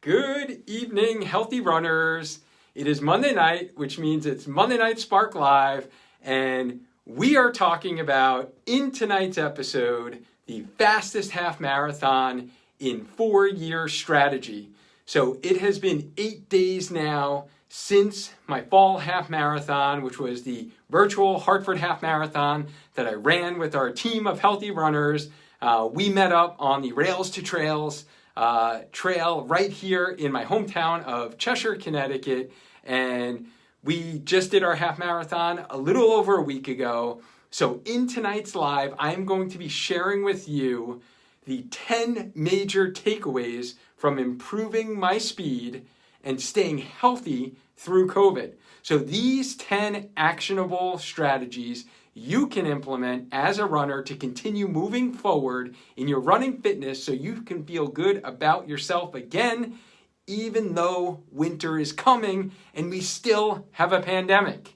Good evening, healthy runners. It is Monday night, which means it's Monday Night Spark Live, and we are talking about, in tonight's episode, the fastest half marathon in 4-year strategy. So it has been 8 days now since my fall half marathon, which was the virtual Hartford half marathon that I ran with our team of healthy runners. We met up on the Rails to Trails trail right here in my hometown of Cheshire, Connecticut, and we just did our half marathon a little over a week ago. So in tonight's live, I'm going to be sharing with you the 10 major takeaways from improving my speed and staying healthy through COVID. So these 10 actionable strategies you can implement as a runner to continue moving forward in your running fitness so you can feel good about yourself again, even though winter is coming and we still have a pandemic.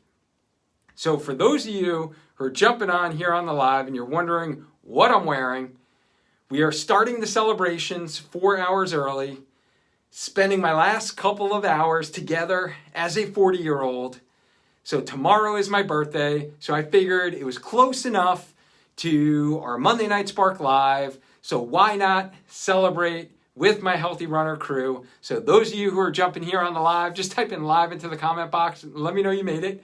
So for those of you who are jumping on here on the live and you're wondering what I'm wearing, we are starting the celebrations 4 hours early, spending my last couple of hours together as a 40-year-old. So tomorrow is my birthday, so I figured it was close enough to our Monday Night Spark Live, so why not celebrate with my Healthy Runner crew? So those of you who are jumping here on the live, just type in live into the comment box and let me know you made it.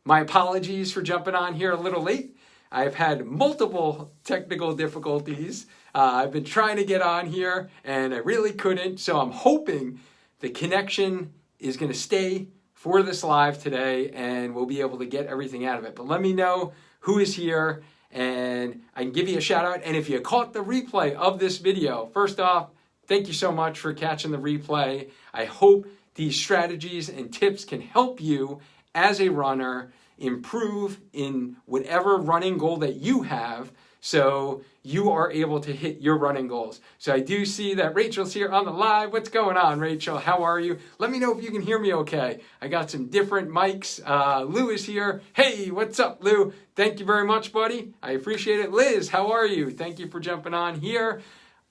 My apologies for jumping on here a little late. I've had multiple technical difficulties. I've been trying to get on here and I really couldn't, so I'm hoping the connection is going to stay for this live today and we'll be able to get everything out of it. But let me know who is here and I can give you a shout out. And if you caught the replay of this video, first off, thank you so much for catching the replay. I hope these strategies and tips can help you as a runner improve in whatever running goal that you have, so you are able to hit your running goals. So I do see that Rachel's here on the live. What's going on, Rachel? How are you? Let me know if you can hear me okay. I got some different mics. Lou is here. Hey, what's up, Lou? Thank you very much, buddy. I appreciate it. Liz, how are you? Thank you for jumping on here.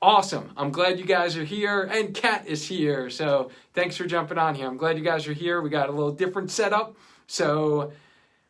Awesome. I'm glad you guys are here. And Kat is here. So thanks for jumping on here. I'm glad you guys are here. We got a little different setup. So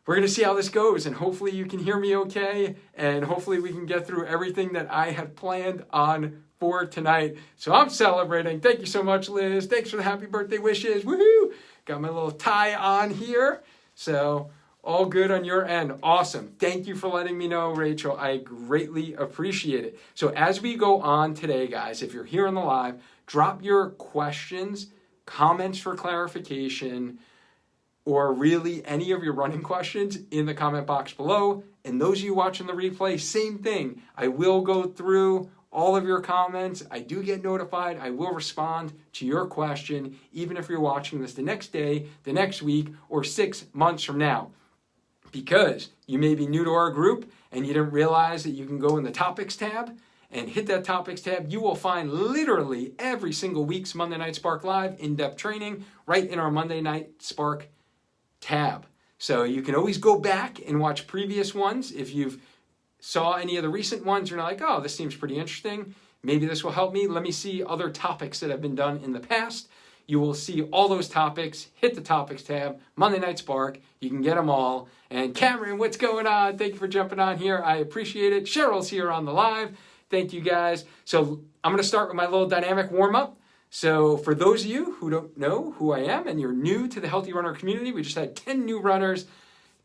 we're going to see how this goes, and hopefully you can hear me okay, and hopefully we can get through everything that I had planned on for tonight. So I'm celebrating. Thank you so much, Liz. Thanks for the happy birthday wishes. Woohoo! Got my little tie on here. So all good on your end. Awesome. Thank you for letting me know, Rachel. I greatly appreciate it. So as we go on today, guys, if you're here on the live, drop your questions, comments for clarification, or really any of your running questions in the comment box below. And those of you watching the replay, same thing. I will go through all of your comments. I do get notified. I will respond to your question, even if you're watching this the next day, the next week, or 6 months from now. Because you may be new to our group and you didn't realize that you can go in the topics tab and hit that topics tab. You will find literally every single week's Monday Night Spark Live in-depth training right in our Monday Night Spark tab. So you can always go back and watch previous ones. If you've saw any of the recent ones, you're like, oh, this seems pretty interesting. Maybe this will help me. Let me see other topics that have been done in the past. You will see all those topics. Hit the topics tab, Monday Night Spark. You can get them all. And Cameron, what's going on? Thank you for jumping on here. I appreciate it. Cheryl's here on the live. Thank you, guys. So I'm going to start with my little dynamic warm-up. So for those of you who don't know who I am and you're new to the Healthy Runner community, we just had 10 new runners,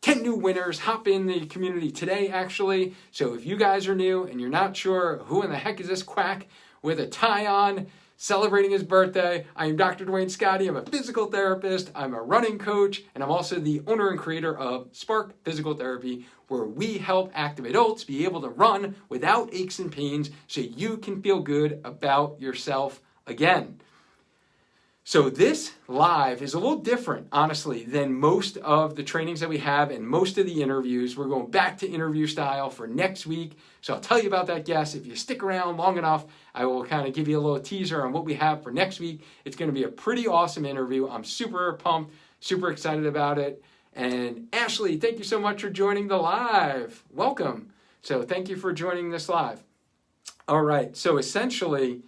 10 new winners hop in the community today, actually. So if you guys are new and you're not sure who in the heck is this quack with a tie on celebrating his birthday, I am Dr. Duane Scotti. I'm a physical therapist, I'm a running coach, and I'm also the owner and creator of Spark Physical Therapy, where we help active adults be able to run without aches and pains so you can feel good about yourself again. So this live is a little different, honestly, than most of the trainings that we have and most of the interviews. We're going back to interview style for next week. So I'll tell you about that guest. If you stick around long enough, I will kind of give you a little teaser on what we have for next week. It's going to be a pretty awesome interview. I'm super pumped, super excited about it. And Ashley, thank you so much for joining the live. Welcome. So thank you for joining this live. All right. So essentially,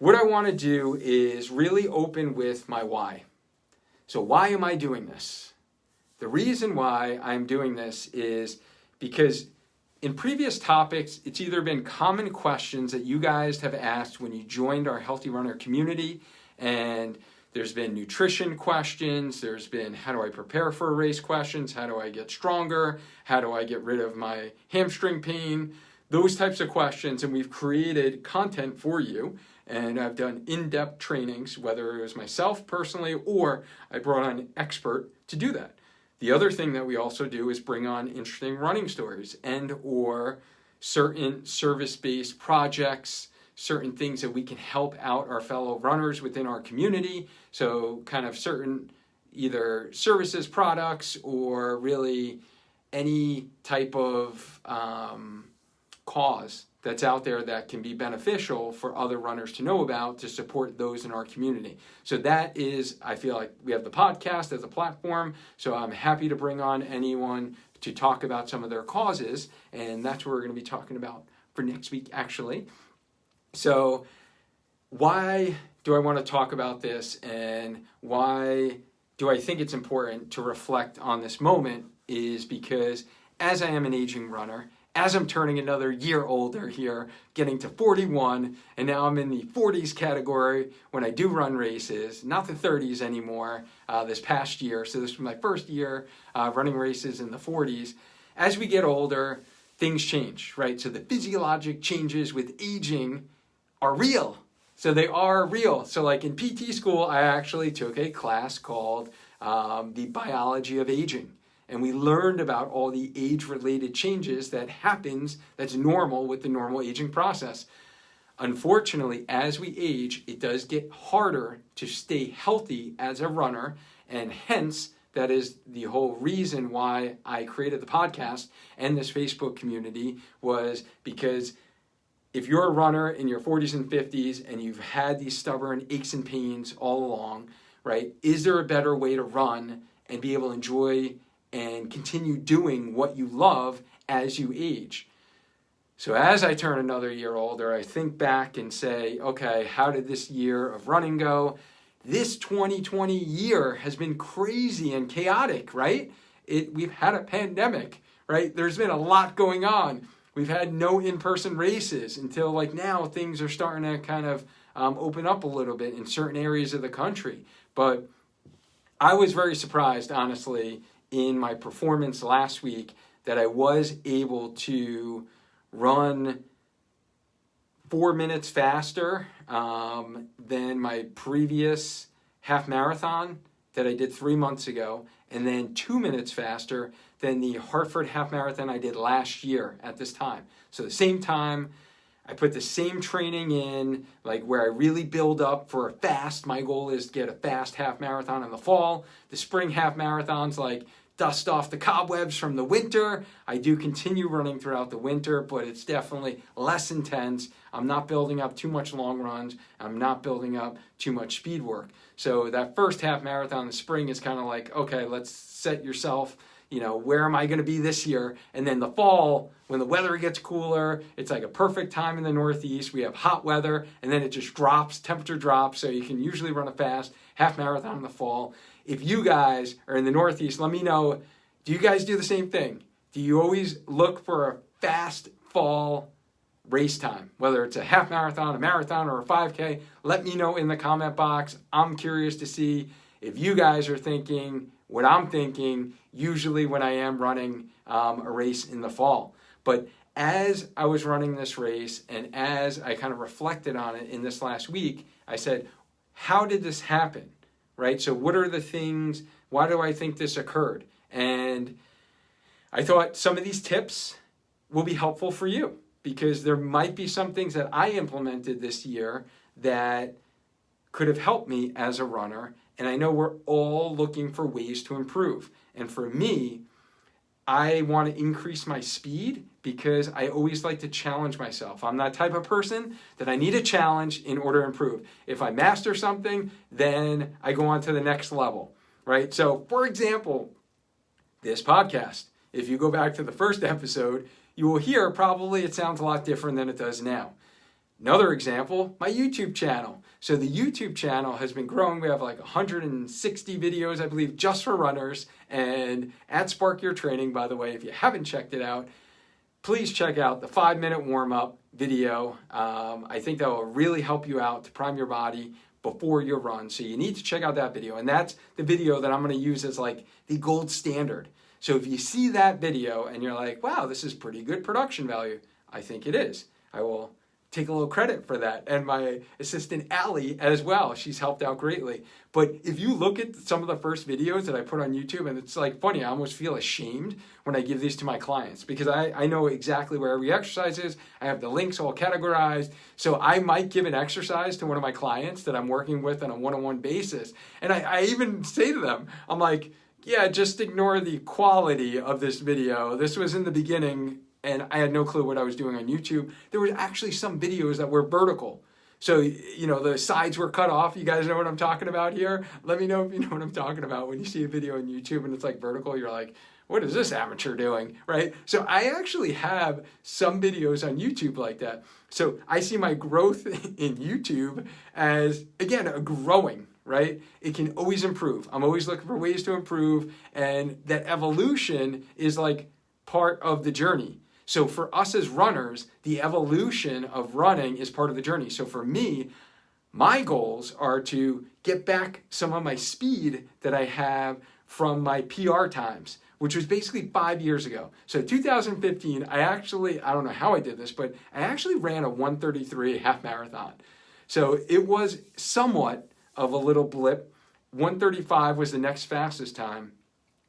what I want to do is really open with my why. So why am I doing this? The reason why I'm doing this is because in previous topics, it's either been common questions that you guys have asked when you joined our Healthy Runner community, and there's been nutrition questions, there's been how do I prepare for a race questions, how do I get stronger, how do I get rid of my hamstring pain, those types of questions, and we've created content for you. And I've done in-depth trainings, whether it was myself personally or I brought on an expert to do that. The other thing that we also do is bring on interesting running stories and or certain service-based projects, certain things that we can help out our fellow runners within our community. So kind of certain either services, products, or really any type of cause that's out there that can be beneficial for other runners to know about to support those in our community. So that is, I feel like we have the podcast as a platform, so I'm happy to bring on anyone to talk about some of their causes, and that's what we're going to be talking about for next week, actually. So why do I want to talk about this, and why do I think it's important to reflect on this moment is because as I am an aging runner, as I'm turning another year older here, getting to 41, and now I'm in the 40s category when I do run races, not the 30s anymore this past year. So this was my first year running races in the 40s. As we get older, things change, right? So the physiologic changes with aging are real. So they are real. So like in PT school, I actually took a class called the Biology of Aging. And we learned about all the age-related changes that happens that's normal with the normal aging process. Unfortunately, as we age, it does get harder to stay healthy as a runner, and hence, that is the whole reason why I created the podcast and this Facebook community, was because if you're a runner in your 40s and 50s and you've had these stubborn aches and pains all along, right, is there a better way to run and be able to enjoy and continue doing what you love as you age? So as I turn another year older, I think back and say, okay, how did this year of running go? This 2020 year has been crazy and chaotic, right? We've had a pandemic, right? There's been a lot going on. We've had no in-person races until like now things are starting to kind of open up a little bit in certain areas of the country. But I was very surprised, honestly, in my performance last week that I was able to run 4 minutes faster than my previous half marathon that I did 3 months ago, and then 2 minutes faster than the Hartford half marathon I did last year at this time. So the same time, I put the same training in, like where I really build up for a fast. My goal is to get a fast half marathon in the fall. The spring half marathons, like dust off the cobwebs from the winter. I do continue running throughout the winter, but it's definitely less intense. I'm not building up too much long runs. I'm not building up too much speed work. So that first half marathon in the spring is kind of like, okay, let's set yourself, where am I going to be this year? And then the fall, when the weather gets cooler, it's like a perfect time in the Northeast. We have hot weather, and then it just drops, temperature drops, so you can usually run a fast half marathon in the fall. If you guys are in the Northeast, let me know, do you guys do the same thing? Do you always look for a fast fall race time? Whether it's a half marathon, a marathon, or a 5K, let me know in the comment box. I'm curious to see if you guys are thinking what I'm thinking, usually when I am running a race in the fall. But as I was running this race and as I kind of reflected on it in this last week, I said, how did this happen? Right? So what are the things, why do I think this occurred? And I thought some of these tips will be helpful for you because there might be some things that I implemented this year that could have helped me as a runner. And I know we're all looking for ways to improve. And for me, I want to increase my speed because I always like to challenge myself. I'm that type of person that I need a challenge in order to improve. If I master something, then I go on to the next level, right? So, for example, this podcast, if you go back to the first episode, you will hear probably it sounds a lot different than it does now. Another example, my YouTube channel. So the YouTube channel has been growing. We have like 160 videos, I believe, just for runners. And at Spark Your Training, by the way, if you haven't checked it out, please check out the 5-minute warm-up video. I think that will really help you out to prime your body before your run. So you need to check out that video. And that's the video that I'm going to use as like the gold standard. So if you see that video and you're like, wow, this is pretty good production value, I think it is. I will take a little credit for that. And my assistant, Allie, as well. She's helped out greatly. But if you look at some of the first videos that I put on YouTube, and it's like funny, I almost feel ashamed when I give these to my clients because I know exactly where every exercise is. I have the links all categorized. So I might give an exercise to one of my clients that I'm working with on a one-on-one basis. And I even say to them, I'm like, yeah, just ignore the quality of this video. This was in the beginning, and I had no clue what I was doing on YouTube. There was actually some videos that were vertical. So, you know, the sides were cut off. You guys know what I'm talking about here? Let me know if you know what I'm talking about. When you see a video on YouTube and it's like vertical, you're like, what is this amateur doing, right? So I actually have some videos on YouTube like that. So I see my growth in YouTube as, again, a growing, right? It can always improve. I'm always looking for ways to improve. And that evolution is like part of the journey. So for us as runners, the evolution of running is part of the journey. So for me, my goals are to get back some of my speed that I have from my PR times, which was basically 5 years ago. So 2015, I don't know how I did this, but I actually ran a 1:33 half marathon. So it was somewhat of a little blip. 1:35 was the next fastest time.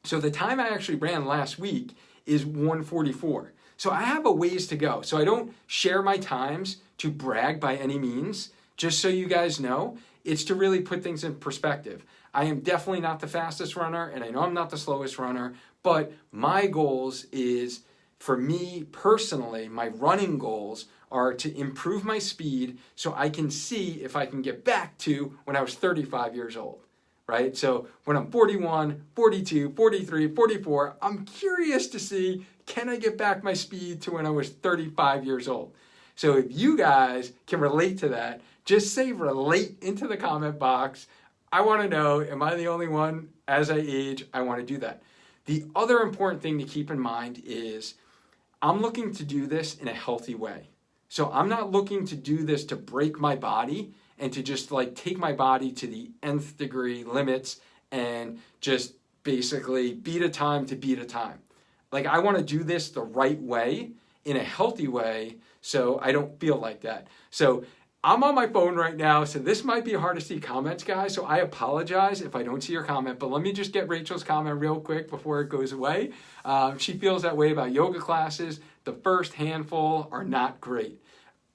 So the time I actually ran last week is 1:44. So I have a ways to go. So I don't share my times to brag by any means. Just so you guys know, it's to really put things in perspective. I am definitely not the fastest runner, and I know I'm not the slowest runner, but my goals is, for me personally, my running goals are to improve my speed so I can see if I can get back to when I was 35 years old. Right? So when I'm 41, 42, 43, 44, I'm curious to see, can I get back my speed to when I was 35 years old? So if you guys can relate to that, just say relate into the comment box. I want to know, am I the only one as I age? I want to do that. The other important thing to keep in mind is I'm looking to do this in a healthy way. So I'm not looking to do this to break my body and to just like take my body to the nth degree limits and just basically beat a time to beat a time. Like I want to do this the right way, in a healthy way, so I don't feel like that. So I'm on my phone right now, so this might be hard to see comments, guys, so I apologize if I don't see your comment, but let me just get Rachel's comment real quick before it goes away. She feels that way about yoga classes. The first handful are not great.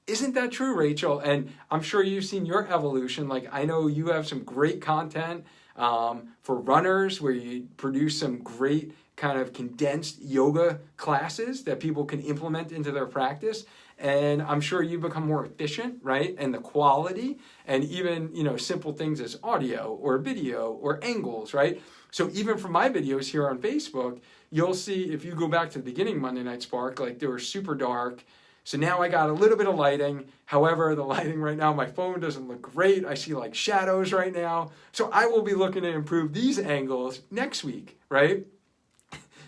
Isn't that true, Rachel? And I'm sure you've seen your evolution. Like I know you have some great content for runners where you produce some great kind of condensed yoga classes that people can implement into their practice. And I'm sure you become more efficient, right? And the quality, and even, you know, simple things as audio or video or angles, right? So even for my videos here on Facebook, you'll see if you go back to the beginning Monday Night Spark, like they were super dark. So now I got a little bit of lighting. However, the lighting right now, my phone doesn't look great. I see like shadows right now. So I will be looking to improve these angles next week, right?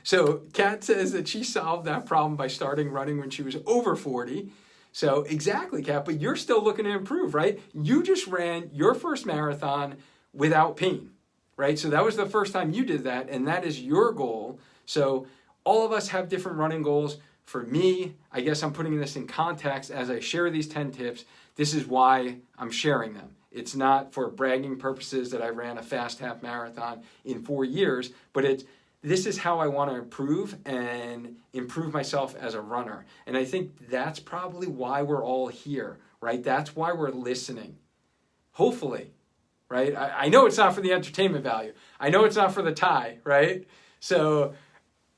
So Kat says that she solved that problem by starting running when she was over 40. So exactly, Kat, but you're still looking to improve, right? You just ran your first marathon without pain, right? So that was the first time you did that, and that is your goal. So all of us have different running goals. For me, I guess I'm putting this in context as I share these 10 tips. This is why I'm sharing them. It's not for bragging purposes that I ran a fast half marathon in 4 years, but this is how I want to improve myself as a runner. And I think that's probably why we're all here, right? That's why we're listening. Hopefully, right? I know it's not for the entertainment value. I know it's not for the tie, right? So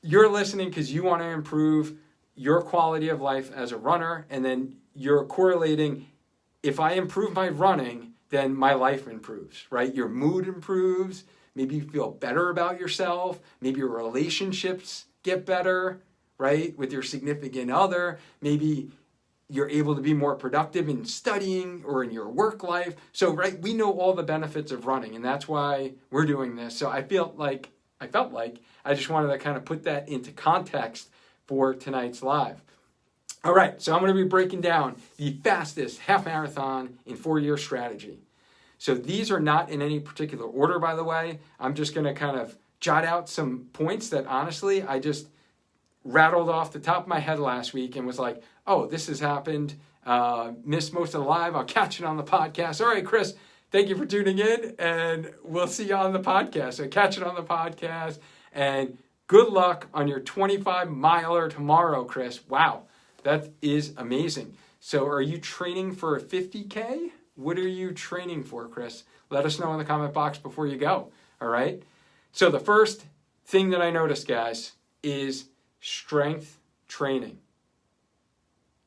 you're listening because you want to improve your quality of life as a runner, and then you're correlating, if I improve my running, then my life improves, right? Your mood improves, maybe you feel better about yourself, maybe your relationships get better, right? With your significant other, maybe you're able to be more productive in studying or in your work life. So, right, we know all the benefits of running, and that's why we're doing this. So I felt like I just wanted to kind of put that into context for tonight's live. All right, so I'm going to be breaking down the fastest half marathon in 4-year strategy. So these are not in any particular order, by the way. I'm just going to kind of jot out some points that honestly I just rattled off the top of my head last week and was like, oh, this has happened. Missed most of the live. I'll catch it on the podcast. All right, Chris, thank you for tuning in, and we'll see you on the podcast. So catch it on the podcast, and good luck on your 25-miler tomorrow, Chris. Wow, that is amazing. So are you training for a 50K? What are you training for, Chris? Let us know in the comment box before you go, all right? So the first thing that I noticed, guys, is strength training.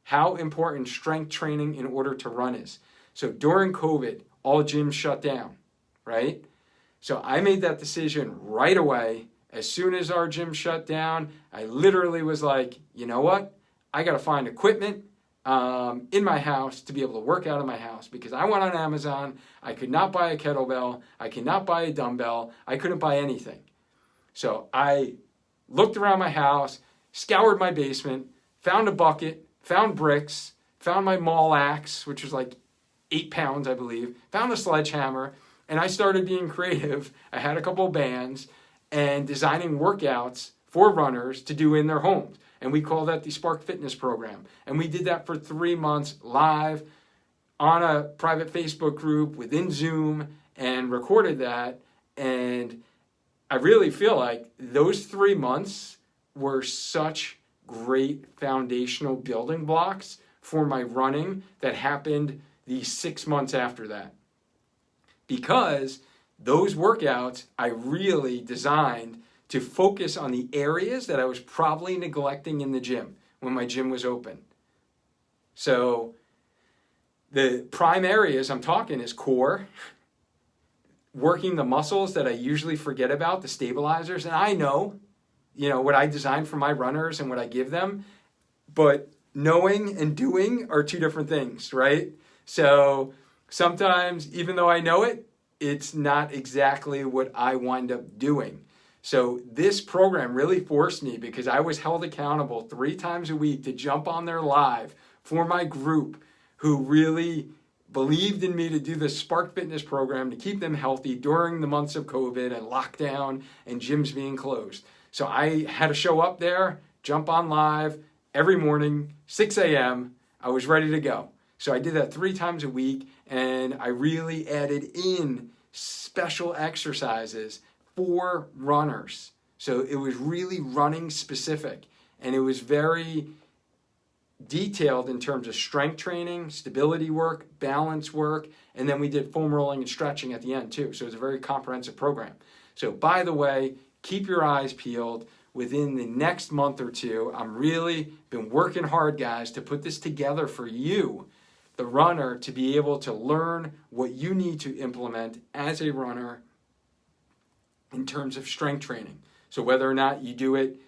How important strength training in order to run is. So during COVID, all gyms shut down, right? So I made that decision right away. As soon as our gym shut down, I literally was like, you know what? I got to find equipment in my house to be able to work out of my house, because I went on Amazon. I could not buy a kettlebell. I could not buy a dumbbell. I couldn't buy anything. So I looked around my house, scoured my basement, found a bucket, found bricks, found my mall axe, which was like 8 pounds, I believe, found a sledgehammer, and I started being creative. I had a couple of bands and designing workouts for runners to do in their homes. And we call that the Spark Fitness Program. And we did that for 3 months live on a private Facebook group within Zoom and recorded that. And I really feel like those 3 months were such great foundational building blocks for my running that happened the 6 months after that. Because those workouts I really designed to focus on the areas that I was probably neglecting in the gym when my gym was open. So the prime areas I'm talking is core, working the muscles that I usually forget about, the stabilizers. And I know, what I designed for my runners and what I give them, but knowing and doing are two different things, right? So sometimes, even though I know it, it's not exactly what I wind up doing. So this program really forced me, because I was held accountable 3 times a week to jump on there live for my group who really believed in me to do the Spark Fitness Program to keep them healthy during the months of COVID and lockdown and gyms being closed. So I had to show up there, jump on live every morning, 6 a.m. I was ready to go. So I did that 3 times a week, and I really added in special exercises for runners. So it was really running specific, and it was very detailed in terms of strength training, stability work, balance work, and then we did foam rolling and stretching at the end too. So it's a very comprehensive program. So by the way, keep your eyes peeled. Within the next month or two, I'm really been working hard, guys, to put this together for you, the runner, to be able to learn what you need to implement as a runner in terms of strength training. So whether or not you do it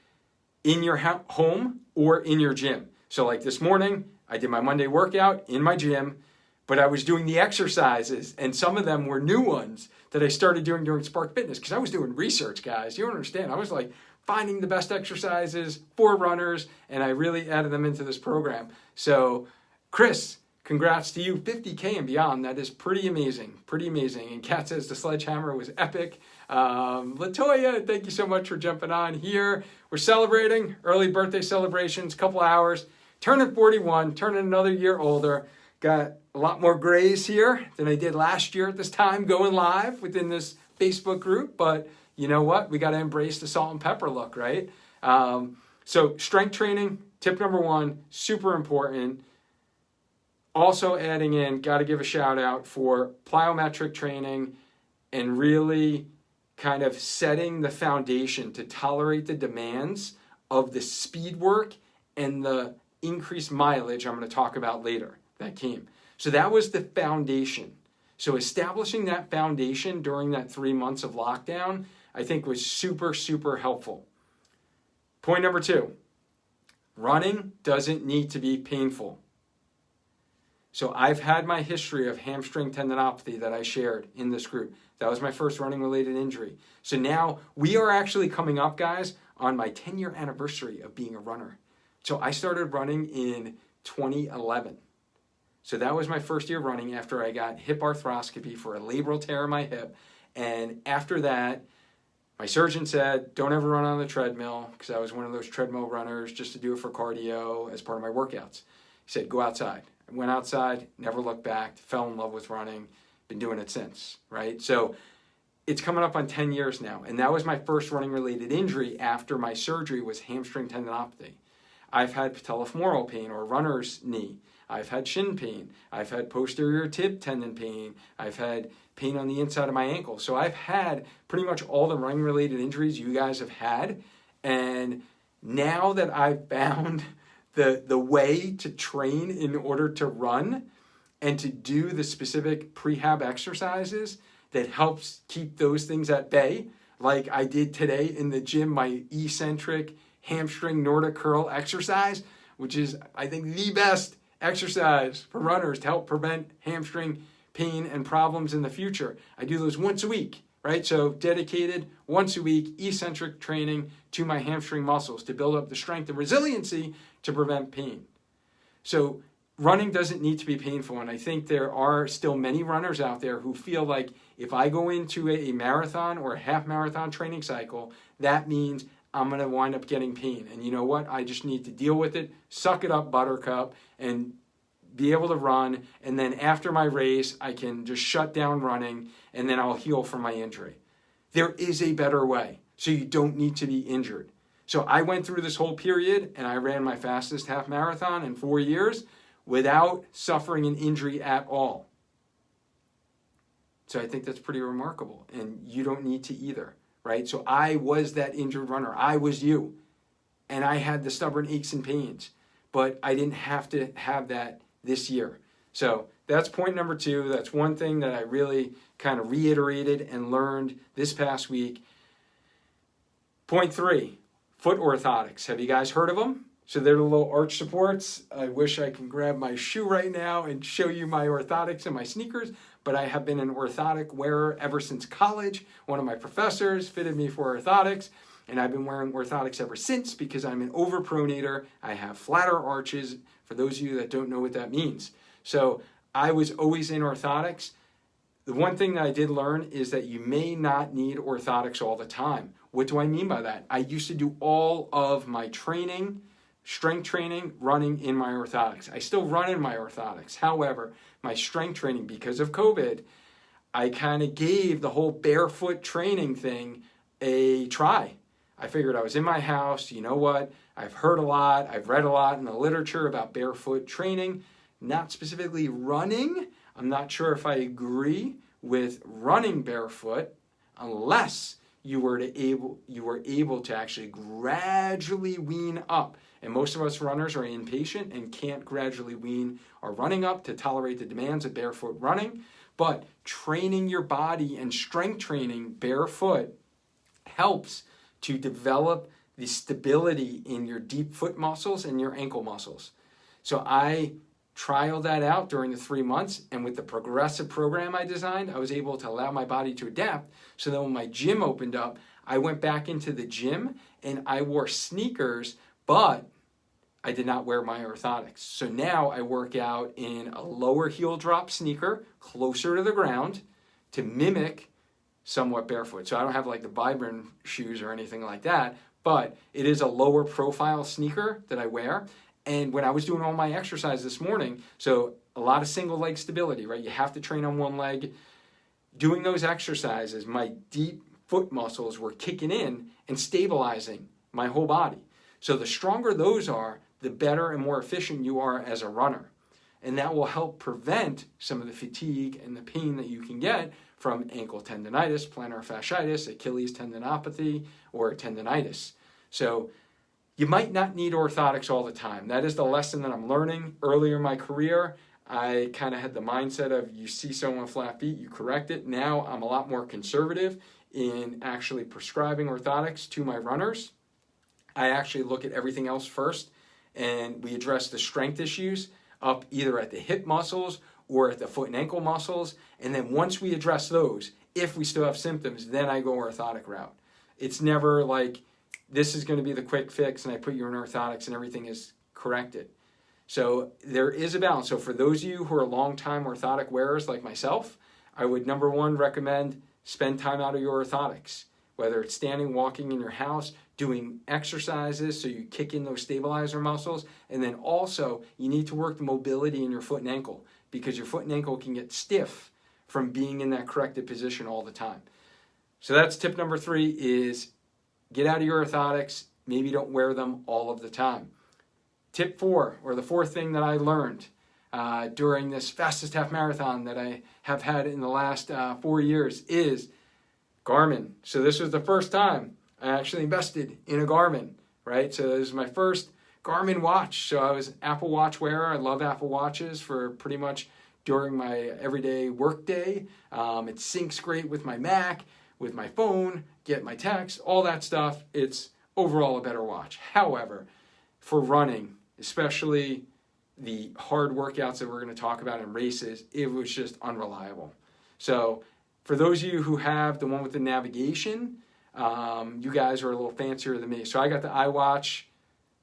in your home or in your gym. So like this morning, I did my Monday workout in my gym, but I was doing the exercises, and some of them were new ones that I started doing during Spark Fitness, because I was doing research, guys. You don't understand. I was like finding the best exercises for runners, and I really added them into this program. So Chris, congrats to you, 50K and beyond. That is pretty amazing, And Kat says the sledgehammer was epic. Latoya, thank you so much for jumping on here. We're celebrating, early birthday celebrations, couple hours. Turning 41, turning another year older. Got a lot more grays here than I did last year at this time going live within this Facebook group. But you know what? We got to embrace the salt and pepper look, right? So strength training, tip number 1, super important. Also adding in, got to give a shout out for plyometric training and really kind of setting the foundation to tolerate the demands of the speed work and the increased mileage I'm going to talk about later that came. So that was the foundation. So establishing that foundation during that 3 months of lockdown, I think was super, super helpful. Point number 2, running doesn't need to be painful. So I've had my history of hamstring tendinopathy that I shared in this group. That was my first running related injury. So now we are actually coming up, guys, on my 10-year anniversary of being a runner. So I started running in 2011. So that was my first year running after I got hip arthroscopy for a labral tear in my hip. And after that, my surgeon said, don't ever run on the treadmill, because I was one of those treadmill runners just to do it for cardio as part of my workouts. He said, go outside. I went outside, never looked back, fell in love with running, been doing it since, right? So it's coming up on 10 years now. And that was my first running related injury after my surgery was hamstring tendinopathy. I've had patellofemoral pain or runner's knee. I've had shin pain. I've had posterior tib tendon pain. I've had pain on the inside of my ankle. So I've had pretty much all the running related injuries you guys have had. And now that I've found the way to train in order to run and to do the specific prehab exercises that helps keep those things at bay, like I did today in the gym, my eccentric hamstring Nordic curl exercise, which is, I think, the best exercise for runners to help prevent hamstring pain and problems in the future. I do those once a week, right? So dedicated once a week eccentric training to my hamstring muscles to build up the strength and resiliency to prevent pain. So running doesn't need to be painful. And I think there are still many runners out there who feel like if I go into a marathon or a half marathon training cycle, that means I'm going to wind up getting pain. And you know what? I just need to deal with it, suck it up, buttercup, and be able to run. And then after my race, I can just shut down running and then I'll heal from my injury. There is a better way. So you don't need to be injured. So I went through this whole period and I ran my fastest half marathon in 4 years without suffering an injury at all. So I think that's pretty remarkable. And you don't need to either, right? So I was that injured runner. I was you. And I had the stubborn aches and pains. But I didn't have to have that this year. So that's point number 2. That's one thing that I really kind of reiterated and learned this past week. Point 3, foot orthotics. Have you guys heard of them? So they're the little arch supports. I wish I can grab my shoe right now and show you my orthotics and my sneakers, but I have been an orthotic wearer ever since college. One of my professors fitted me for orthotics, and I've been wearing orthotics ever since because I'm an overpronator. I have flatter arches, for those of you that don't know what that means. So I was always in orthotics. The one thing that I did learn is that you may not need orthotics all the time. What do I mean by that? I used to do all of my training, strength training, running in my orthotics. I still run in my orthotics. However, my strength training, because of COVID, I kind of gave the whole barefoot training thing a try. I figured I was in my house. You know what? I've heard a lot. I've read a lot in the literature about barefoot training, not specifically running. I'm not sure if I agree with running barefoot unless you were able to actually gradually wean up. And most of us runners are impatient and can't gradually wean our running up to tolerate the demands of barefoot running. But training your body and strength training barefoot helps to develop the stability in your deep foot muscles and your ankle muscles. So I trialed that out during the 3 months, and with the progressive program I designed, I was able to allow my body to adapt. So then when my gym opened up, I went back into the gym and I wore sneakers, but I did not wear my orthotics. So now I work out in a lower heel drop sneaker, closer to the ground, to mimic somewhat barefoot. So I don't have like the Vibram shoes or anything like that, but it is a lower profile sneaker that I wear. And when I was doing all my exercise this morning, so a lot of single leg stability, right? You have to train on one leg. Doing those exercises, my deep foot muscles were kicking in and stabilizing my whole body. So the stronger those are, the better and more efficient you are as a runner. And that will help prevent some of the fatigue and the pain that you can get from ankle tendonitis, plantar fasciitis, Achilles tendinopathy, or tendonitis. So you might not need orthotics all the time. That is the lesson that I'm learning. Earlier in my career, I kind of had the mindset of you see someone with flat feet, you correct it. Now I'm a lot more conservative in actually prescribing orthotics to my runners. I actually look at everything else first, and we address the strength issues up either at the hip muscles or at the foot and ankle muscles. And then once we address those, if we still have symptoms, then I go orthotic route. It's never like this is going to be the quick fix and I put you in orthotics and everything is corrected. So there is a balance. So for those of you who are long-time orthotic wearers like myself, I would, number one, recommend spend time out of your orthotics, whether it's standing, walking in your house, doing exercises so you kick in those stabilizer muscles, and then also you need to work the mobility in your foot and ankle because your foot and ankle can get stiff from being in that corrected position all the time. So that's tip number 3 is get out of your orthotics. Maybe don't wear them all of the time. Tip 4, or the 4th thing that I learned during this fastest half marathon that I have had in the last 4 years is Garmin. So this was the first time I actually invested in a Garmin, right? So this is my first Garmin watch. So I was an Apple Watch wearer. I love Apple Watches for pretty much during my everyday work day. It syncs great with my Mac, with my phone, get my text, all that stuff. It's overall a better watch. However, for running, especially the hard workouts that we're going to talk about in races, it was just unreliable. So for those of you who have the one with the navigation, you guys are a little fancier than me. So I got the iWatch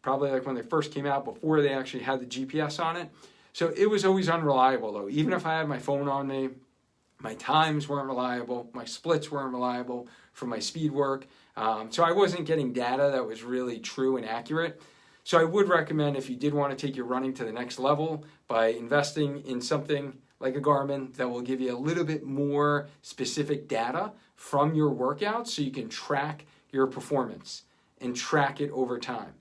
probably like when they first came out before they actually had the GPS on it. So it was always unreliable though. Even if I had my phone on me, my times weren't reliable, my splits weren't reliable for my speed work. So I wasn't getting data that was really true and accurate. So I would recommend if you did want to take your running to the next level by investing in something like a Garmin that will give you a little bit more specific data from your workouts so you can track your performance and track it over time.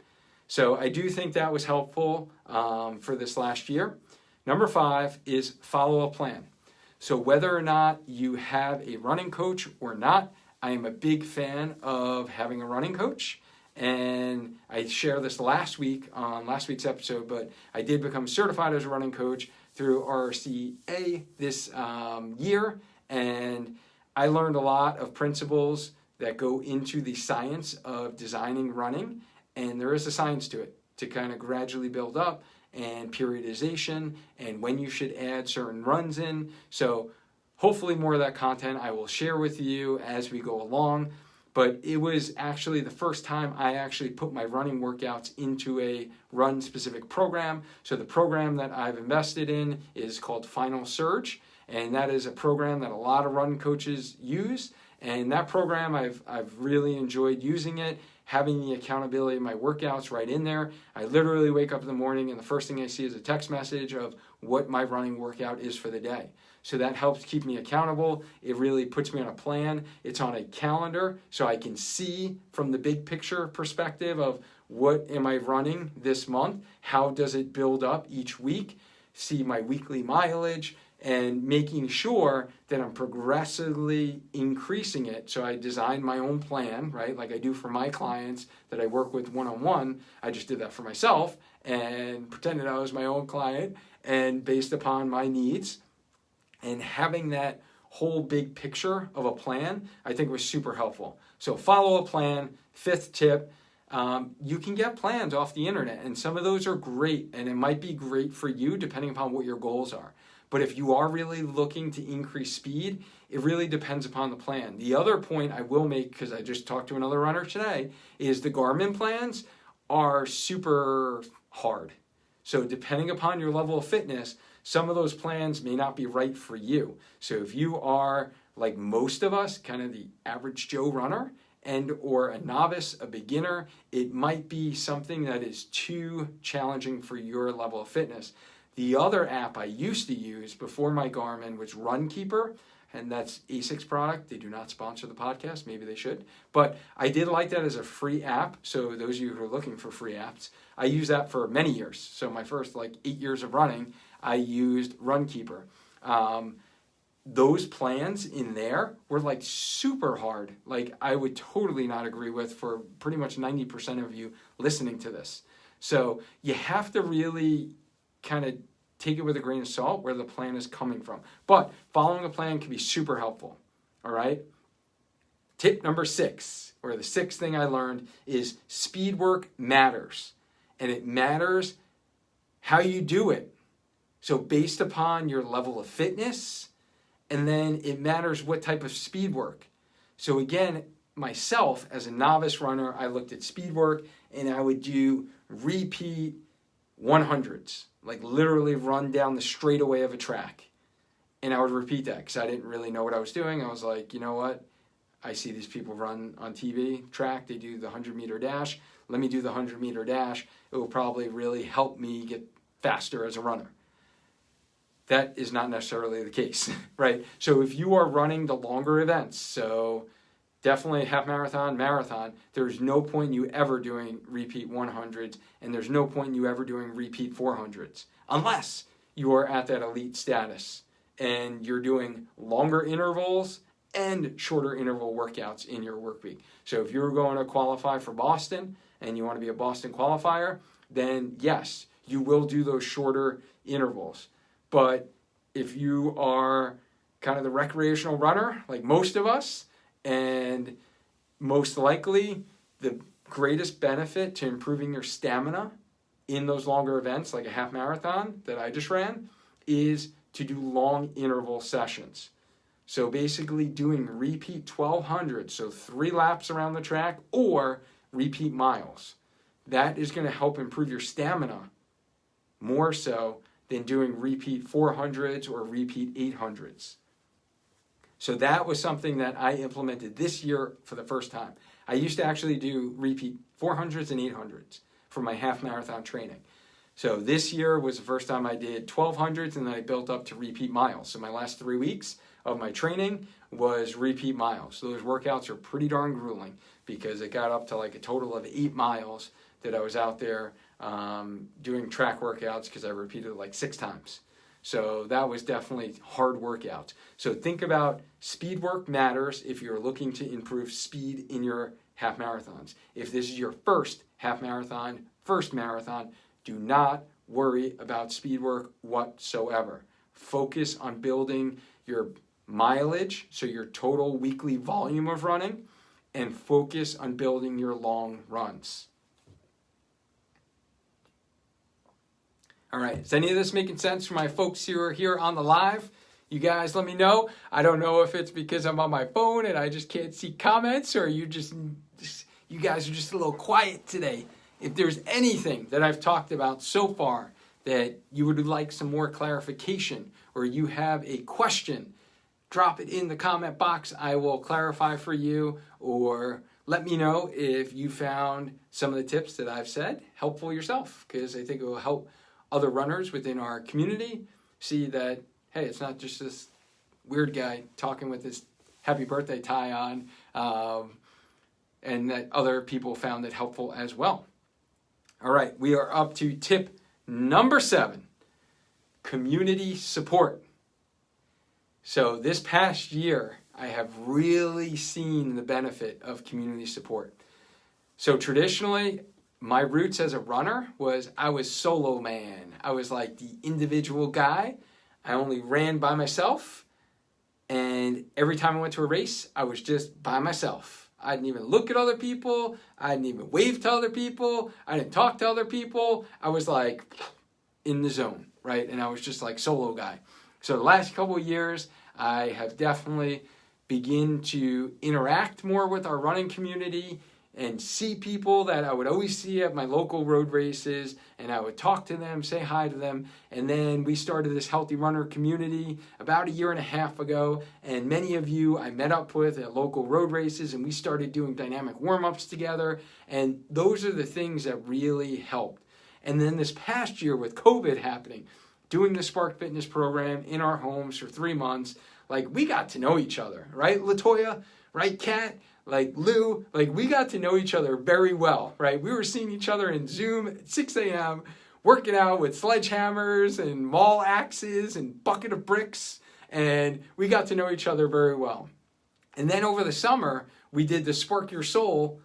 So I do think that was helpful for this last year. Number 5 is follow a plan. So whether or not you have a running coach or not, I am a big fan of having a running coach. And I shared this last week on last week's episode, but I did become certified as a running coach through RCA this year. And I learned a lot of principles that go into the science of designing running. And there is a science to it to kind of gradually build up and periodization and when you should add certain runs in. So hopefully more of that content I will share with you as we go along. But it was actually the first time I actually put my running workouts into a run-specific program. So the program that I've invested in is called Final Surge, and that is a program that a lot of run coaches use. And that program, I've really enjoyed using it, having the accountability of my workouts right in there. I literally wake up in the morning and the first thing I see is a text message of what my running workout is for the day. So that helps keep me accountable. It really puts me on a plan. It's on a calendar so I can see from the big picture perspective of what am I running this month? How does it build up each week? See my weekly mileage and making sure that I'm progressively increasing it. So I design my own plan, right? Like I do for my clients that I work with one-on-one. I just did that for myself and pretended I was my own client and based upon my needs. And having that whole big picture of a plan, I think was super helpful. So follow a plan. 5th tip, you can get plans off the internet, and some of those are great, and it might be great for you depending upon what your goals are. But if you are really looking to increase speed, it really depends upon the plan. The other point I will make, because I just talked to another runner today, is the Garmin plans are super hard. So depending upon your level of fitness, some of those plans may not be right for you. So if you are, like most of us, kind of the average Joe runner, and or a novice, a beginner, it might be something that is too challenging for your level of fitness. The other app I used to use before my Garmin was Runkeeper, and that's ASIC's product. They do not sponsor the podcast. Maybe they should. But I did like that as a free app. So those of you who are looking for free apps, I used that for many years. So my first 8 years of running, I used Runkeeper. Those plans in there were super hard. I would totally not agree with for pretty much 90% of you listening to this. So you have to really kind of take it with a grain of salt where the plan is coming from. But following a plan can be super helpful. All right. Tip number 6, or the 6th thing I learned, is speed work matters. And it matters how you do it. So based upon your level of fitness, and then it matters what type of speed work. So again, myself as a novice runner, I looked at speed work and I would do repeat 100s, like literally run down the straightaway of a track. And I would repeat that because I didn't really know what I was doing. I was like, you know what? I see these people run on TV track. They do the 100-meter dash. Let me do the 100-meter dash. It will probably really help me get faster as a runner. That is not necessarily the case, right? So if you are running the longer events, so definitely half marathon, marathon, there's no point in you ever doing repeat 100s, and there's no point in you ever doing repeat 400s, unless you are at that elite status and you're doing longer intervals and shorter interval workouts in your work week. So if you're going to qualify for Boston and you want to be a Boston qualifier, then yes, you will do those shorter intervals. But if you are kind of the recreational runner, like most of us, and most likely the greatest benefit to improving your stamina in those longer events, like a half marathon that I just ran, is to do long interval sessions. So basically doing repeat 1200, so 3 laps around the track, or repeat miles. That is going to help improve your stamina more so than doing repeat 400s or repeat 800s. So that was something that I implemented this year for the first time. I used to actually do repeat 400s and 800s for my half marathon training. So this year was the first time I did 1200s, and then I built up to repeat miles. So my last 3 weeks of my training was repeat miles. So those workouts are pretty darn grueling because it got up to like a total of 8 miles that I was out there doing track workouts because I repeated it like 6 times. So that was definitely hard workouts. So think about speed work matters if you're looking to improve speed in your half marathons. If this is your first half marathon, first marathon, do not worry about speed work whatsoever. Focus on building your mileage, so your total weekly volume of running, and focus on building your long runs. All right, is any of this making sense for my folks who are here on the live? You guys let me know. I don't know if it's because I'm on my phone and I just can't see comments, or you guys are just a little quiet today. If there's anything that I've talked about so far that you would like some more clarification, or you have a question, drop it in the comment box. I will clarify for you, or let me know if you found some of the tips that I've said helpful yourself, because I think it will help other runners within our community see that, hey, it's not just this weird guy talking with his happy birthday tie on, and that other people found it helpful as well. All right, we are up to tip number 7, community support. So this past year, I have really seen the benefit of community support. So traditionally, my roots as a runner was I was solo man. I was like the individual guy. I only ran by myself. And every time I went to a race, I was just by myself. I didn't even look at other people. I didn't even wave to other people. I didn't talk to other people. I was like in the zone, right? And I was just like solo guy. So the last couple of years, I have definitely begun to interact more with our running community and see people that I would always see at my local road races, and I would talk to them, say hi to them. And then we started this Healthy Runner community about 1.5 years ago, and many of you I met up with at local road races, and we started doing dynamic warm-ups together, and those are the things that really helped. And then this past year with COVID happening, doing the Spark Fitness program in our homes for 3 months, like we got to know each other, right, LaToya? Right, Kat? Like Lou, like we got to know each other very well, right? We were seeing each other in Zoom at 6 a.m., working out with sledgehammers and mall axes and bucket of bricks, and we got to know each other very well. And then over the summer, we did the Spark Your Soul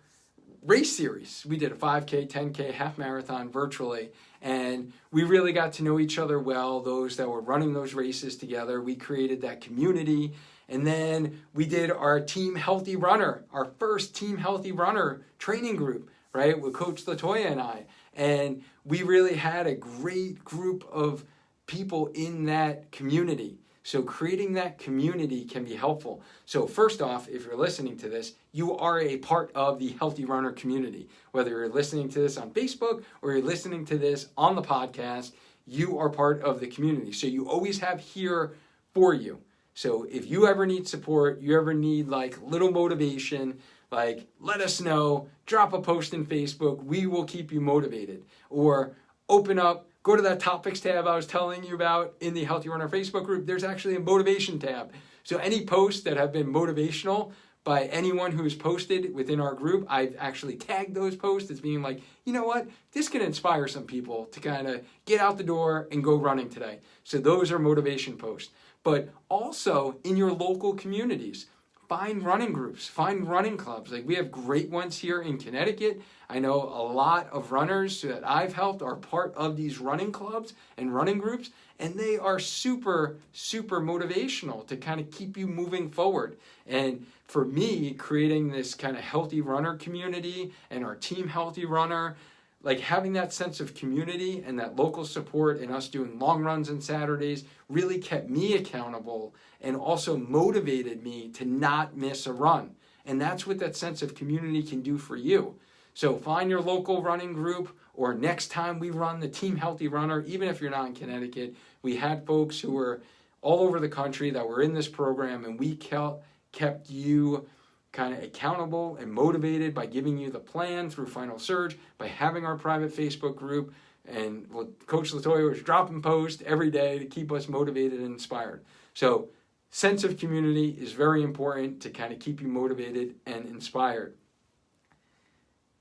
race series. We did a 5K, 10K, half marathon virtually, and we really got to know each other well, those that were running those races together. We created that community. And then we did our Team Healthy Runner, our first Team Healthy Runner training group, right, with Coach LaToya and I. And we really had a great group of people in that community. So creating that community can be helpful. So first off, if you're listening to this, you are a part of the Healthy Runner community. Whether you're listening to this on Facebook or you're listening to this on the podcast, you are part of the community. So you always have here for you. So if you ever need support, you ever need like little motivation, like let us know, drop a post in Facebook, we will keep you motivated. Or open up, go to that topics tab I was telling you about in the Healthy Runner Facebook group. There's actually a motivation tab. So any posts that have been motivational by anyone who has posted within our group, I've actually tagged those posts as being like, you know what, this can inspire some people to kind of get out the door and go running today. So those are motivation posts. But also in your local communities, find running groups, find running clubs. Like we have great ones here in Connecticut. I know a lot of runners that I've helped are part of these running clubs and running groups, and they are super, super motivational to kind of keep you moving forward. And for me, creating this kind of healthy runner community and our team Healthy Runner, like having that sense of community and that local support and us doing long runs on Saturdays really kept me accountable and also motivated me to not miss a run. And that's what that sense of community can do for you. So find your local running group, or next time we run the Team Healthy Runner, even if you're not in Connecticut, we had folks who were all over the country that were in this program, and we kept you kind of accountable and motivated by giving you the plan through Final Surge, by having our private Facebook group, and Coach Latoya was dropping posts every day to keep us motivated and inspired. So sense of community is very important to kind of keep you motivated and inspired.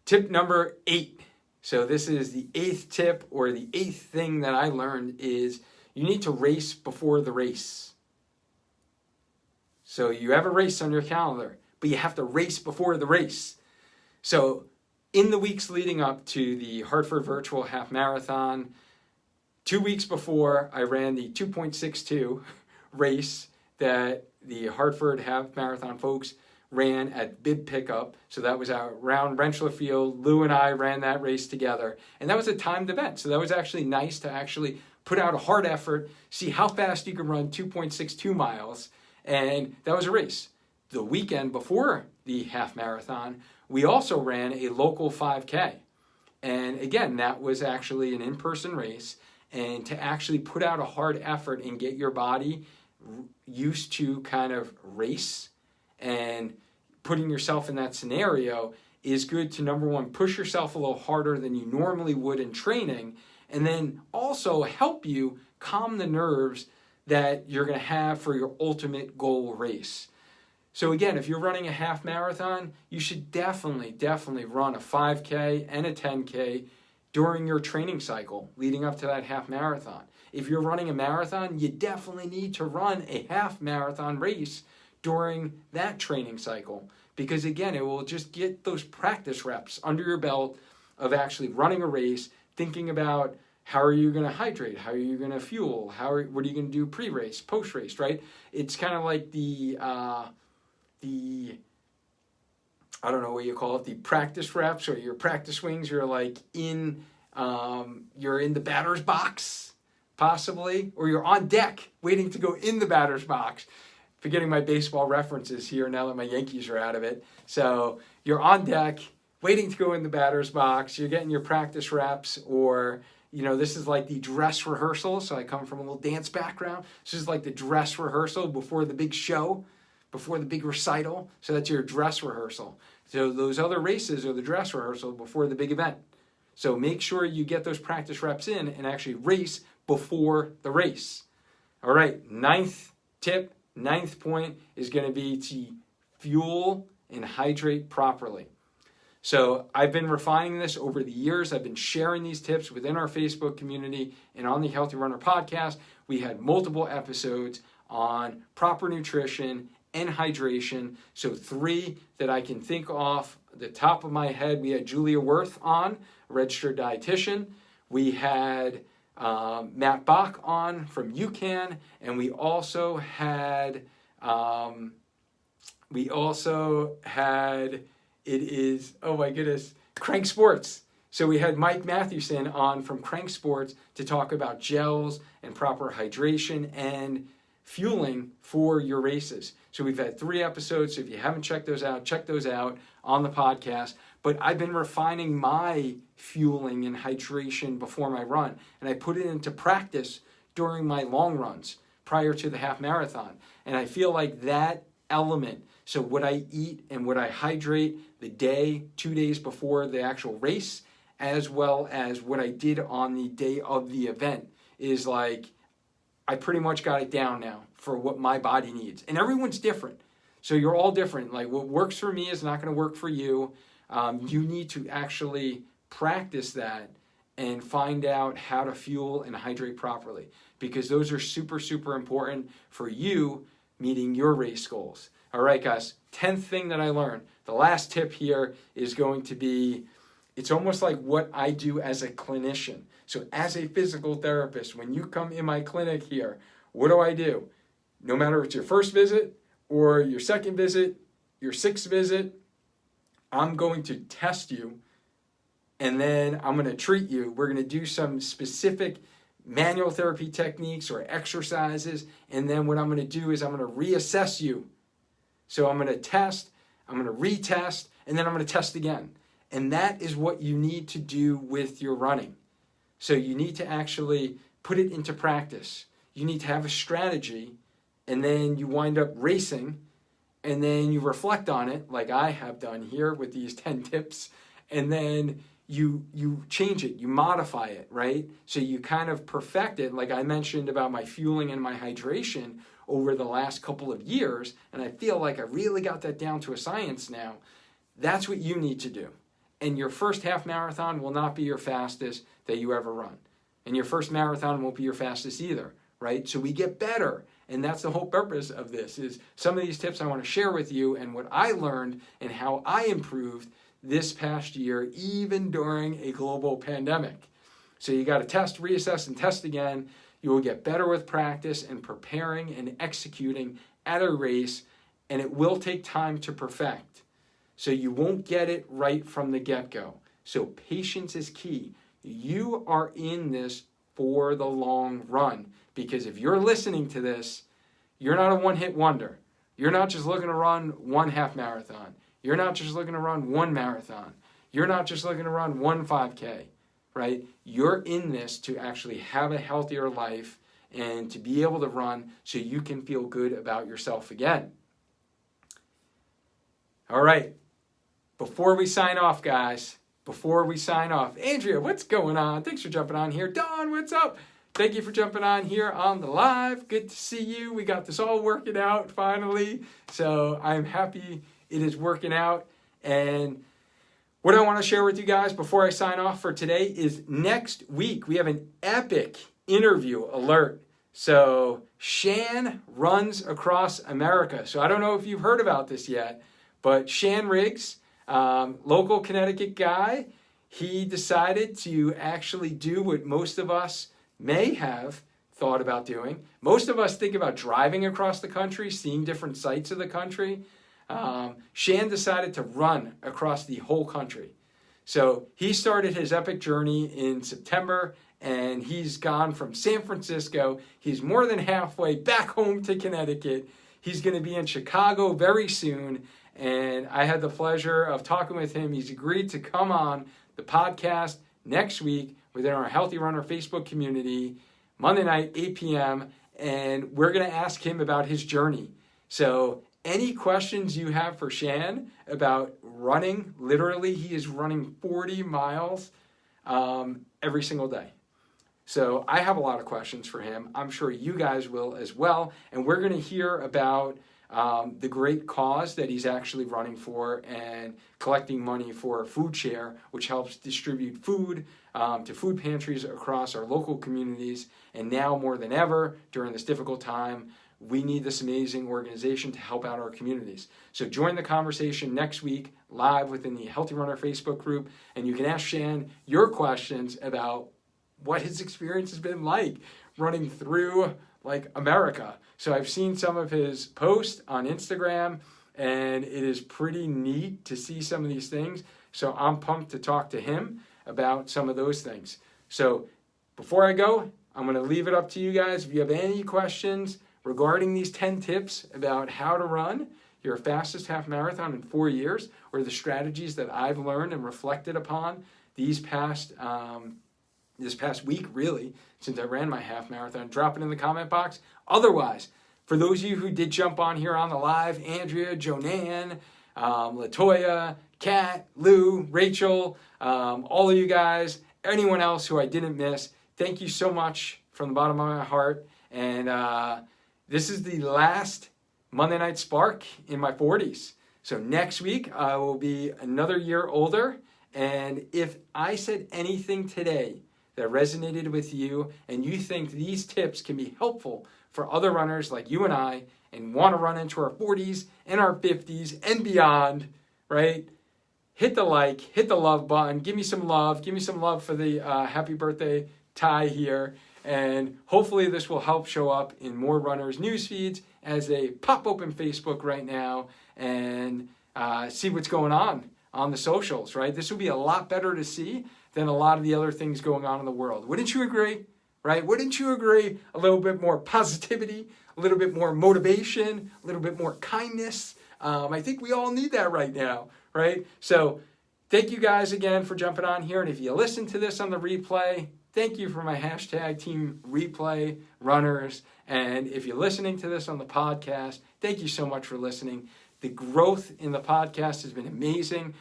Tip number 8. So this is the 8th tip, or the 8th thing that I learned, is you need to race before the race. So you have a race on your calendar, but you have to race before the race. So in the weeks leading up to the Hartford Virtual Half Marathon, 2 weeks before, I ran the 2.62 race that the Hartford Half Marathon folks ran at Bib Pickup. So that was out around Rentschler Field. Lou and I ran that race together. And that was a timed event. So that was actually nice to actually put out a hard effort, see how fast you can run 2.62 miles. And that was a race. The weekend before the half marathon, we also ran a local 5K. And again, that was actually an in-person race. And to actually put out a hard effort and get your body used to kind of race and putting yourself in that scenario is good to, number one, push yourself a little harder than you normally would in training, and then also help you calm the nerves that you're going to have for your ultimate goal race. So again, if you're running a half marathon, you should definitely run a 5K and a 10K during your training cycle leading up to that half marathon. If you're running a marathon, you definitely need to run a half marathon race during that training cycle, because again, it will just get those practice reps under your belt of actually running a race, thinking about how are you going to hydrate, how are you going to fuel, what are you going to do pre-race, post-race, right? It's kind of like the I don't know what you call it, the practice reps or your practice swings. You're like you're in the batter's box, possibly, or you're on deck waiting to go in the batter's box. Forgetting my baseball references here now that my Yankees are out of it. So you're on deck, waiting to go in the batter's box. You're getting your practice reps, or, this is like the dress rehearsal. So I come from a little dance background. This is like the dress rehearsal before the big show, before the big recital. So that's your dress rehearsal. So those other races are the dress rehearsal before the big event. So make sure you get those practice reps in and actually race before the race. All right, 9th tip. 9th point is going to be to fuel and hydrate properly. So I've been refining this over the years. I've been sharing these tips within our Facebook community and on the Healthy Runner podcast. We had multiple episodes on proper nutrition and hydration. So 3 that I can think off the top of my head. We had Julia Worth on, registered dietitian. We had Matt Bach on from UCAN, and we also had Crank Sports. So we had Mike Mathewson on from Crank Sports to talk about gels and proper hydration and fueling for your races. So we've had 3 episodes. So if you haven't checked those out, check those out on the podcast. But I've been refining my fueling and hydration before my run, and I put it into practice during my long runs prior to the half marathon. And I feel like that element, so what I eat and what I hydrate the day, 2 days before the actual race, as well as what I did on the day of the event, is like, I pretty much got it down now for what my body needs. And everyone's different. So you're all different. Like what works for me is not going to work for you. You need to actually practice that and find out how to fuel and hydrate properly, because those are super, super important for you meeting your race goals. All right, guys, 10th thing that I learned. The last tip here is going to be, it's almost like what I do as a clinician. So as a physical therapist, when you come in my clinic here, what do? No matter if it's your first visit or your second visit, your 6th visit, I'm going to test you, and then I'm going to treat you. We're going to do some specific manual therapy techniques or exercises, and then what I'm going to do is I'm going to reassess you. So I'm going to test, I'm going to retest, and then I'm going to test again. And that is what you need to do with your running. So you need to actually put it into practice. You need to have a strategy, and then you wind up racing, and then you reflect on it, like I have done here with these 10 tips, and then you change it, you modify it, right? So you kind of perfect it, like I mentioned about my fueling and my hydration over the last couple of years, and I feel like I really got that down to a science now. That's what you need to do. And your first half marathon will not be your fastest that you ever run. And your first marathon won't be your fastest either, right? So we get better. And that's the whole purpose of this, is some of these tips I want to share with you and what I learned and how I improved this past year, even during a global pandemic. So you got to test, reassess, and test again. You will get better with practice and preparing and executing at a race, and it will take time to perfect. So you won't get it right from the get-go. So patience is key. You are in this for the long run, because if you're listening to this, you're not a one-hit wonder. You're not just looking to run one half marathon. You're not just looking to run one marathon. You're not just looking to run one 5K, right? You're in this to actually have a healthier life and to be able to run so you can feel good about yourself again. All right. Before we sign off, guys, Andrea, what's going on? Thanks for jumping on here. Dawn, what's up? Thank you for jumping on here on the live. Good to see you. We got this all working out finally. So I'm happy it is working out. And what I want to share with you guys before I sign off for today is next week we have an epic interview alert. So Shan runs across America. So I don't know if you've heard about this yet, but Shan Riggs, local Connecticut guy, he decided to actually do what most of us may have thought about doing. Most of us think about driving across the country, seeing different sites of the country. Shan decided to run across the whole country. So he started his epic journey in September, and he's gone from San Francisco. He's more than halfway back home to Connecticut. He's going to be in Chicago very soon. And I had the pleasure of talking with him. He's agreed to come on the podcast next week within our Healthy Runner Facebook community, Monday night, 8 p.m. And we're going to ask him about his journey. So any questions you have for Shan about running, literally, he is running 40 miles every single day. So I have a lot of questions for him. I'm sure you guys will as well. And we're going to hear about the great cause that he's actually running for and collecting money for Food Share, which helps distribute food to food pantries across our local communities. And now more than ever, during this difficult time, we need this amazing organization to help out our communities. So join the conversation next week live within the Healthy Runner Facebook group, and you can ask Shan your questions about what his experience has been like running through like America. So I've seen some of his posts on Instagram, and it is pretty neat to see some of these things. So I'm pumped to talk to him about some of those things. So before I go, I'm going to leave it up to you guys. If you have any questions regarding these 10 tips about how to run your fastest half marathon in 4 years, or the strategies that I've learned and reflected upon this past week, really, since I ran my half marathon, drop it in the comment box. Otherwise, for those of you who did jump on here on the live, Andrea, Jonan, Latoya, Kat, Lou, Rachel, all of you guys, anyone else who I didn't miss, thank you so much from the bottom of my heart. And this is the last Monday Night Spark in my 40s. So next week, I will be another year older. And if I said anything today that resonated with you and you think these tips can be helpful for other runners like you and I and want to run into our 40s and our 50s and beyond, right? Hit the like, hit the love button, give me some love for the happy birthday Ty here. And hopefully this will help show up in more runners' news feeds as they pop open Facebook right now and see what's going on the socials, right? This will be a lot better to see than a lot of the other things going on in the world. Wouldn't you agree? Right? Wouldn't you agree? A little bit more positivity, a little bit more motivation, a little bit more kindness. I think we all need that right now, right? So thank you guys again for jumping on here. And if you listen to this on the replay, thank you for my hashtag team replay runners. And if you're listening to this on the podcast, thank you so much for listening. The growth in the podcast has been amazing.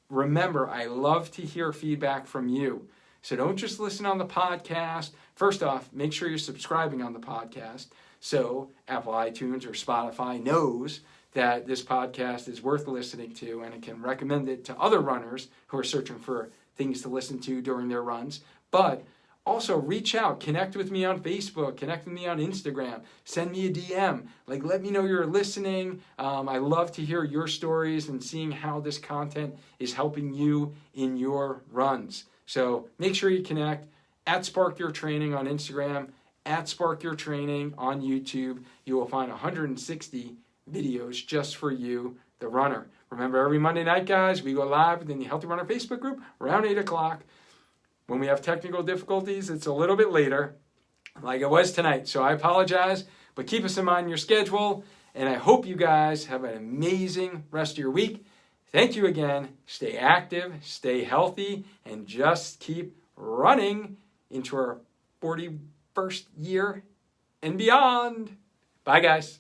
Remember, I love to hear feedback from you. So don't just listen on the podcast. First off, make sure you're subscribing on the podcast so Apple iTunes or Spotify knows that this podcast is worth listening to and it can recommend it to other runners who are searching for things to listen to during their runs. But also reach out, connect with me on Facebook, connect with me on Instagram, send me a DM, let me know you're listening. I love to hear your stories and seeing how this content is helping you in your runs. So make sure you connect at Spark Your Training on Instagram, at Spark Your Training on YouTube. You will find 160 videos just for you, the runner. Remember, every Monday night, guys, we go live in the Healthy Runner Facebook group around 8 o'clock. When we have technical difficulties, it's a little bit later, like it was tonight. So I apologize, but keep us in mind in your schedule. And I hope you guys have an amazing rest of your week. Thank you again. Stay active, stay healthy, and just keep running into our 41st year and beyond. Bye, guys.